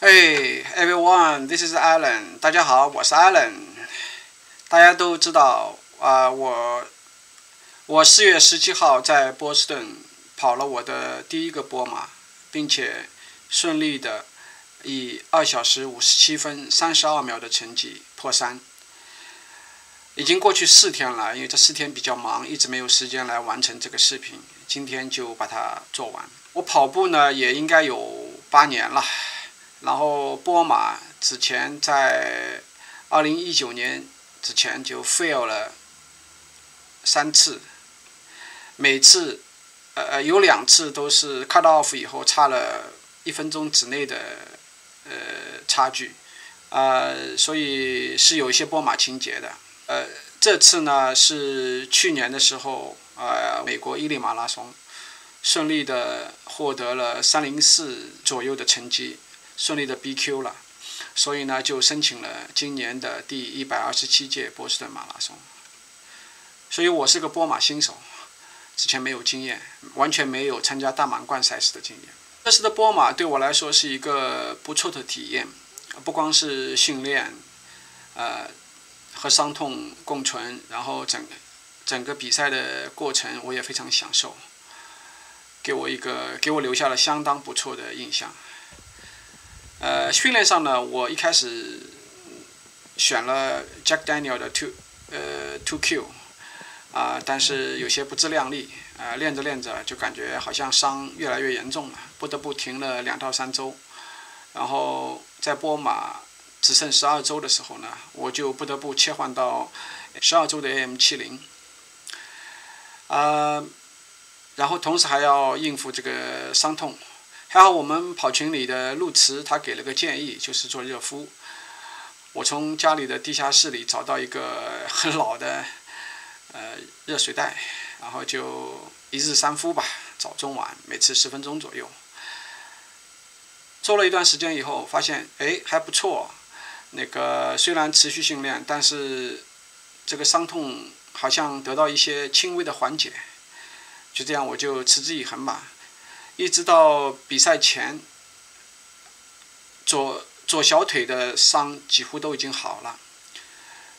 Hey everyone, this is Alan. 大家好，我是 Alan。大家都知道我4月17号在波士顿跑了我的第一个波马，并且顺利的以2小时57分32秒的成绩破3。已经过去4天了，因为这4天比较忙，一直没有时间来完成这个视频。今天就把它做完。我跑步呢也应该有8年了。然后波马之前在2019年之前就 fail 了3次，每次有2次都是 cut off 以后差了1分钟之内的差距，所以是有一些波马情节的。这次呢是去年的时候，美国伊利马拉松顺利的获得了304左右的成绩。顺利的 BQ 了，所以呢就申请了今年的第127届波士顿马拉松。所以我是个波马新手，之前没有经验，完全没有参加大满贯赛事的经验。这次的波马对我来说是一个不错的体验，不光是训练，和伤痛共存，然后整个比赛的过程我也非常享受，给我留下了相当不错的印象。训练上呢，我一开始选了 Jack Daniel 的 2Q， 但是有些不自量力，练着练着就感觉好像伤越来越严重了，不得不停了2到3周，然后在波马只剩12周的时候呢，我就不得不切换到12周的 AM70，然后同时还要应付这个伤痛。还好我们跑群里的陆慈他给了个建议，就是做热敷。我从家里的地下室里找到一个很老的热水袋，然后就1日3敷吧，早中晚每次10分钟左右。做了一段时间以后，发现还不错。那个虽然持续训练，但是这个伤痛好像得到一些轻微的缓解。就这样我就持之以恒吧。一直到比赛前，左小腿的伤几乎都已经好了，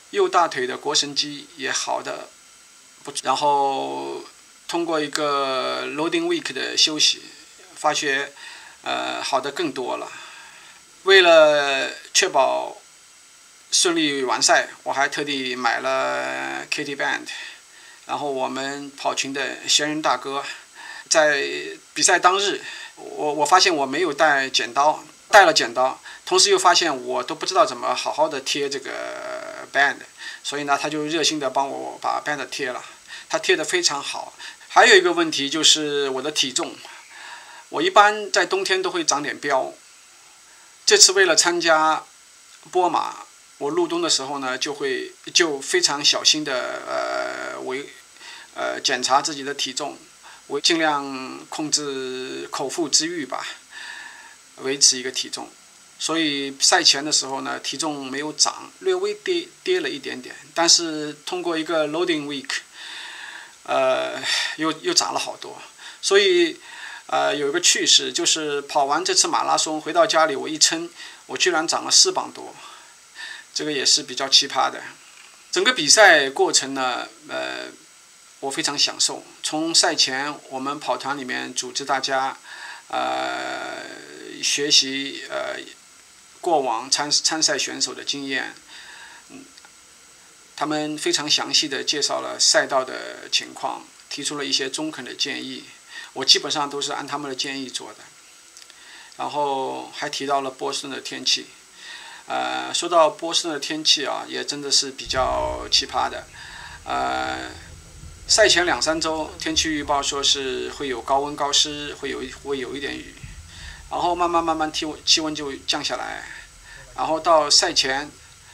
右大腿的腘绳肌也好的不错。然后通过一个 loading week 的休息，发觉好的更多了。为了确保顺利完赛，我还特地买了 KT Band， 然后我们跑群的闲人大哥。在比赛当日，我发现我没有带剪刀，带了剪刀，同时又发现我都不知道怎么好好的贴这个 band， 所以呢，他就热心的帮我把 band 贴了，他贴得非常好。还有一个问题就是我的体重，我一般在冬天都会长点膘，这次为了参加波马，我入冬的时候呢，就非常小心的检查自己的体重。我尽量控制口腹之欲吧，维持一个体重。所以赛前的时候呢，体重没有涨，略微跌了一点点。但是通过一个 loading week，又涨了好多。所以有一个趣事，就是跑完这次马拉松回到家里，我一称，我居然长了4磅多，这个也是比较奇葩的。整个比赛过程呢，我非常享受。从赛前，我们跑团里面组织大家，学习过往参赛选手的经验，他们非常详细的介绍了赛道的情况，提出了一些中肯的建议，我基本上都是按他们的建议做的。然后还提到了波士顿的天气，说到波士顿的天气啊，也真的是比较奇葩的，赛前2、3周，天气预报说是会有高温高湿，会有一点雨，然后慢慢气温就降下来，然后到赛前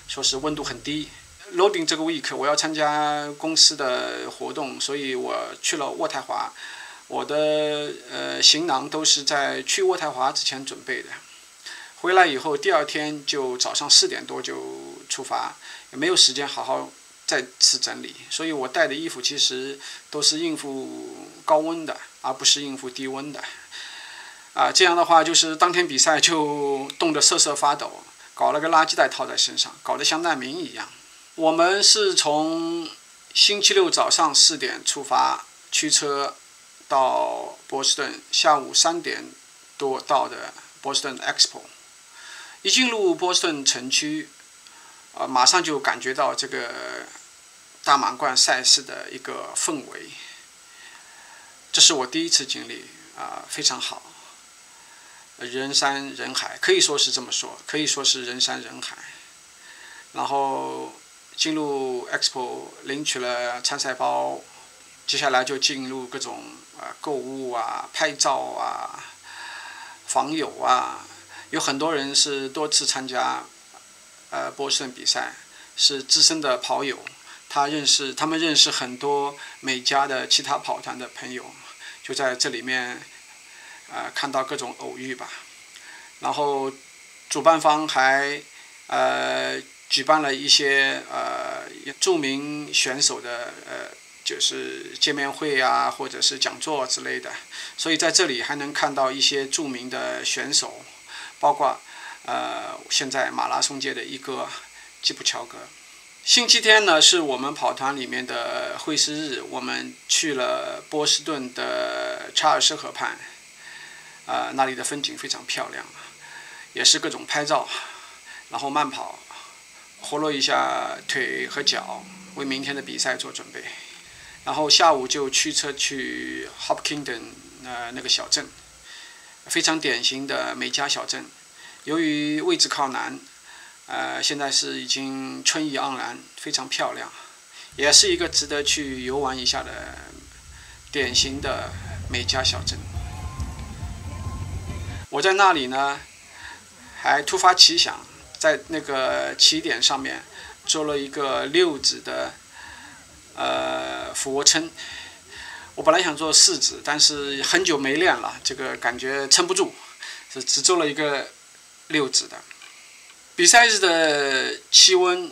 说是温度很低。loading 这个 week 我要参加公司的活动，所以我去了渥太华，我的行囊都是在去渥太华之前准备的。回来以后第2天就早上4点多就出发，也没有时间好好再次整理，所以我带的衣服其实都是应付高温的，而不是应付低温的。这样的话就是当天比赛就冻得瑟瑟发抖，搞了个垃圾袋套在身上，搞得像难民一样。我们是从星期六早上4点出发，驱车到波士顿，下午3点多到的波士顿 Expo。一进入波士顿城区，马上就感觉到这个大满贯赛事的一个氛围。这是我第一次经历，非常好。人山人海，可以说是这么说，可以说是人山人海。然后进入 Expo 领取了参赛包，接下来就进入各种购物拍照访友有很多人是多次参加波士顿比赛，是资深的跑友，他们认识很多美加的其他跑团的朋友，就在这里面看到各种偶遇吧。然后主办方还举办了一些著名选手的就是见面会或者是讲座之类的，所以在这里还能看到一些著名的选手，包括现在马拉松界的一哥基普乔格。星期天呢是我们跑团里面的会师日，我们去了波士顿的查尔斯河畔，那里的风景非常漂亮，也是各种拍照，然后慢跑，活络一下腿和脚，为明天的比赛做准备。然后下午就驱车去 Hopkinton 那个小镇，非常典型的美加小镇。由于位置靠南，现在是已经春意盎然，非常漂亮，也是一个值得去游玩一下的典型的美加小镇。我在那里呢，还突发奇想，在那个起点上面做了一个6指的俯卧撑。我本来想做4指，但是很久没练了，这个感觉撑不住，只做了一个6指的。比赛日的气温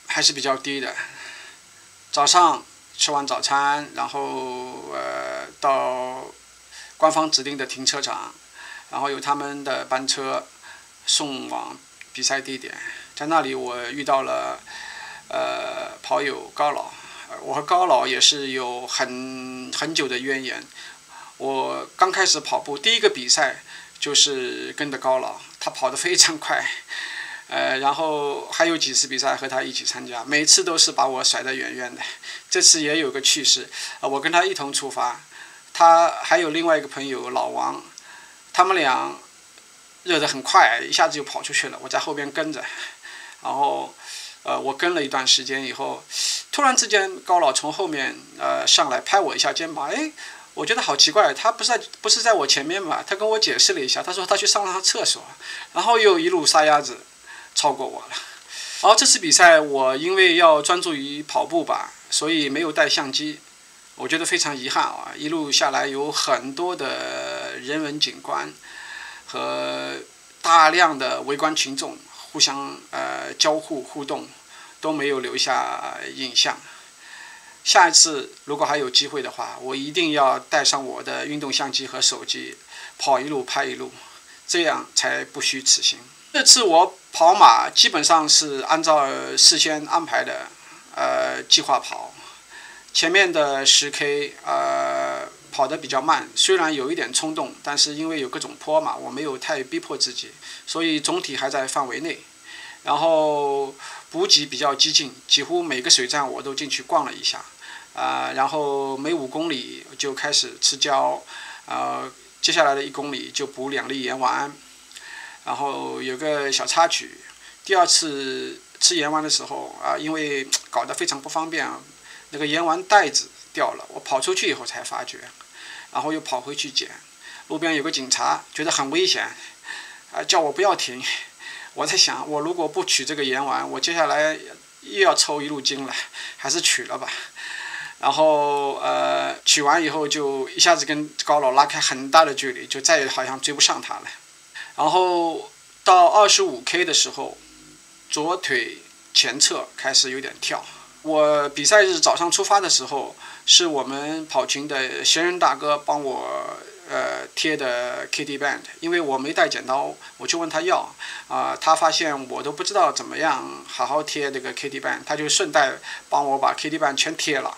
还是比较低的，早上吃完早餐，然后到官方指定的停车场，然后由他们的班车送往比赛地点。在那里我遇到了跑友高老，我和高老也是有很久的渊源。我刚开始跑步第一个比赛就是跟着高老，他跑得非常快，然后还有几次比赛和他一起参加，每次都是把我甩得远远的。这次也有个趣事，我跟他一同出发，他还有另外一个朋友老王，他们俩热得很快，一下子就跑出去了，我在后边跟着。然后我跟了一段时间以后，突然之间高老从后面上来拍我一下肩膀，我觉得好奇怪，他不是在我前面嘛？他跟我解释了一下，他说他去上了趟厕所，然后又一路撒丫子超过我了。然后这次比赛我因为要专注于跑步吧，所以没有带相机，我觉得非常遗憾一路下来有很多的人文景观和大量的围观群众互相交互互动，都没有留下影像。下一次如果还有机会的话，我一定要带上我的运动相机和手机，跑一路拍一路，这样才不虚此行。这次我跑马基本上是按照事先安排的计划跑，前面的10K 跑得比较慢，虽然有一点冲动，但是因为有各种坡嘛，我没有太逼迫自己，所以总体还在范围内。然后补给比较激进，几乎每个水站我都进去逛了一下，然后每5公里就开始吃胶，接下来的1公里就补2粒盐丸。然后有个小插曲，第2次吃盐丸的时候因为搞得非常不方便，那个盐丸袋子掉了，我跑出去以后才发觉，然后又跑回去捡。路边有个警察觉得很危险，叫我不要停。我在想，我如果不取这个盐丸，我接下来又要抽一路筋了，还是取了吧。然后取完以后就一下子跟高老拉开很大的距离，就再也好像追不上他了。然后到25K 的时候，左腿前侧开始有点跳。我比赛日早上出发的时候，是我们跑群的闲人大哥帮我贴的 KT Band， 因为我没带剪刀，我就问他要，他发现我都不知道怎么样好好贴这个 KT Band， 他就顺带帮我把 KT Band 全贴了。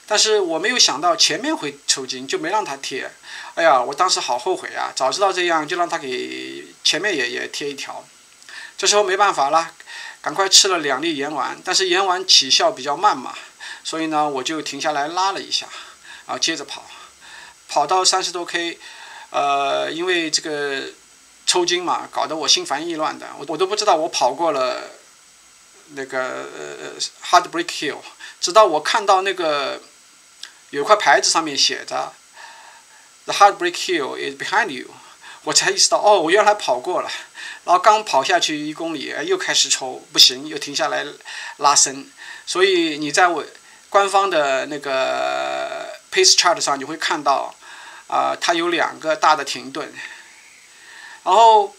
但是我没有想到前面会抽筋，就没让他贴。哎呀，我当时好后悔啊！早知道这样，就让他给前面也贴一条。这时候没办法了，赶快吃了2粒盐丸，但是盐丸起效比较慢嘛，所以呢，我就停下来拉了一下，然后接着跑到30多 K， 因为这个抽筋嘛，搞得我心烦意乱的，我都不知道我跑过了那个Heartbreak Hill， 直到我看到那个有块牌子上面写着 The Heartbreak Hill is behind you， 我才意识到哦，我原来跑过了。然后刚跑下去1公里，又开始抽，不行，又停下来拉伸。所以你在官方的那个 Pace Chart 上，你会看到，它有2个大的停顿。然后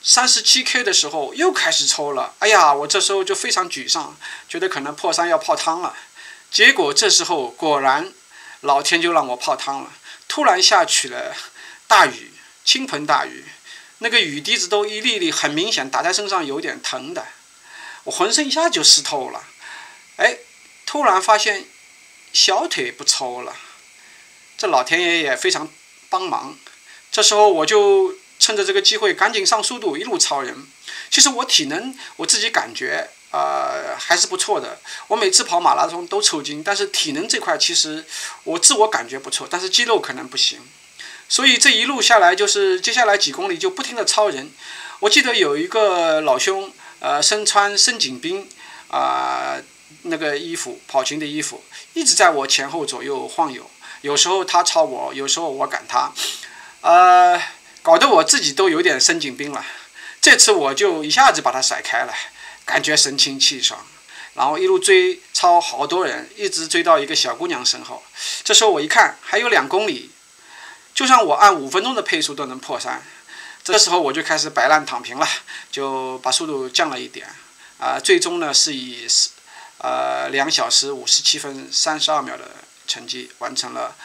37 K 的时候又开始抽了，哎呀，我这时候就非常沮丧，觉得可能破3要泡汤了。结果这时候果然，老天就让我泡汤了，突然下起了大雨，倾盆大雨。那个雨滴子都一粒粒很明显打在身上，有点疼的，我浑身一下就湿透了。哎，突然发现小腿不抽了，这老天爷也非常帮忙。这时候我就趁着这个机会赶紧上速度，一路超人。其实我体能我自己感觉还是不错的。我每次跑马拉松都抽筋，但是体能这块其实我自我感觉不错，但是肌肉可能不行。所以这一路下来，就是接下来几公里就不停的超人。我记得有一个老兄，身穿深井兵那个衣服，跑群的衣服，一直在我前后左右晃悠。有时候他超我，有时候我赶他，搞得我自己都有点深井兵了。这次我就一下子把他甩开了，感觉神清气爽。然后一路超好多人，一直追到一个小姑娘身后。这时候我一看，还有2公里。就算我按5分钟的配速都能破3，这时候我就开始摆烂躺平了，就把速度降了一点，最终呢是以2小时57分32秒的成绩完成了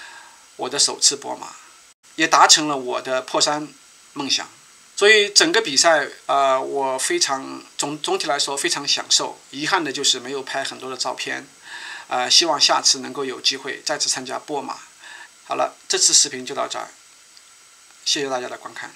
我的首次波马，也达成了我的破3梦想。所以整个比赛我非常总体来说非常享受，遗憾的就是没有拍很多的照片，希望下次能够有机会再次参加波马。好了，这次视频就到这儿，谢谢大家的观看。